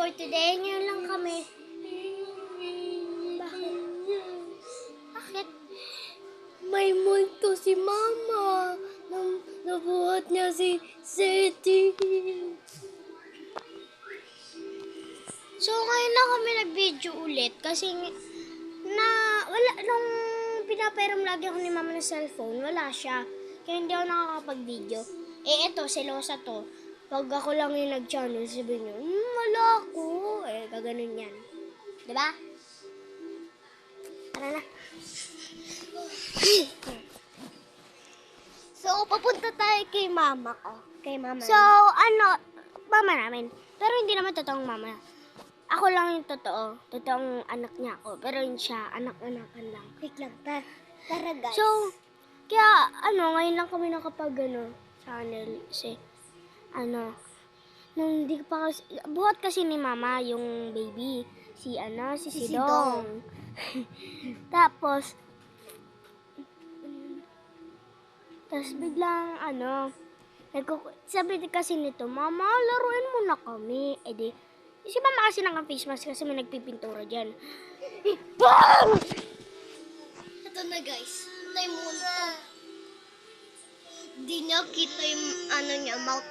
for today. Ngayon lang kami. Bakit? Bakit? May multo si Mama. Nabuhat niya si Seti. So, ngayon lang kami nag-video ulit kasi wala, nung pinapairam lagi ako ni Mama ng cellphone, wala siya. Kaya hindi ako nakakapag-video. Eh, eto, selosa to. Pag ako lang yung nag-channel, sabihin niyo, wala ako. Eh, kaganon yan. Diba? Tara na. So, papunta tayo kay Mama ko. Kay Mama. So, Mama namin. Pero hindi naman totoong Mama. Ako lang yung totoo. Totoong anak niya ako. Pero yun siya, anak-anakan lang. Wait lang, tara guys. So, kaya, ngayon lang kami nakapag, channel. Kasi, nung di pa kasi, buhat kasi ni Mama yung baby. Si Sidong. Tapos biglang, sabi kasi nito, Mama, laruin mo na kami. Eh di, si Mama kasi naka-face mask kasi may nagpipintura dyan. BAM! Ito na guys, tayo muna. Hindi niya kita yung, mouth.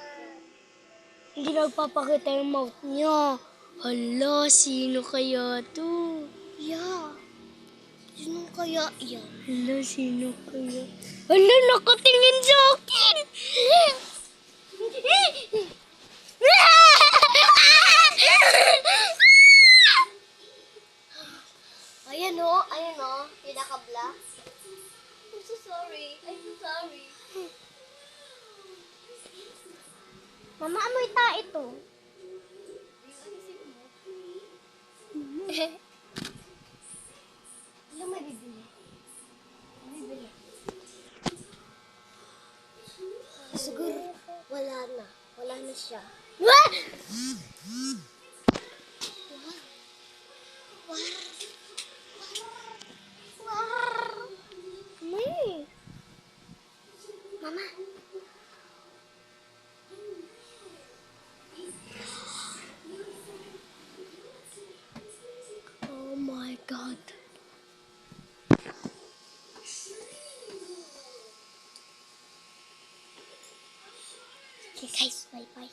Hindi nagpapakita yung mouth niya. Hala, sino kaya to? Yeah. Sino kaya yan? Hala, sino kaya? Hala, nakatingin sa akin! Ayan o, yung naka-black. I'm so sorry. Mama, amoy tae to. Ano may bibili? Siguro, wala na siya. What? May. Mama. Oh my God. Okay guys, bye-bye.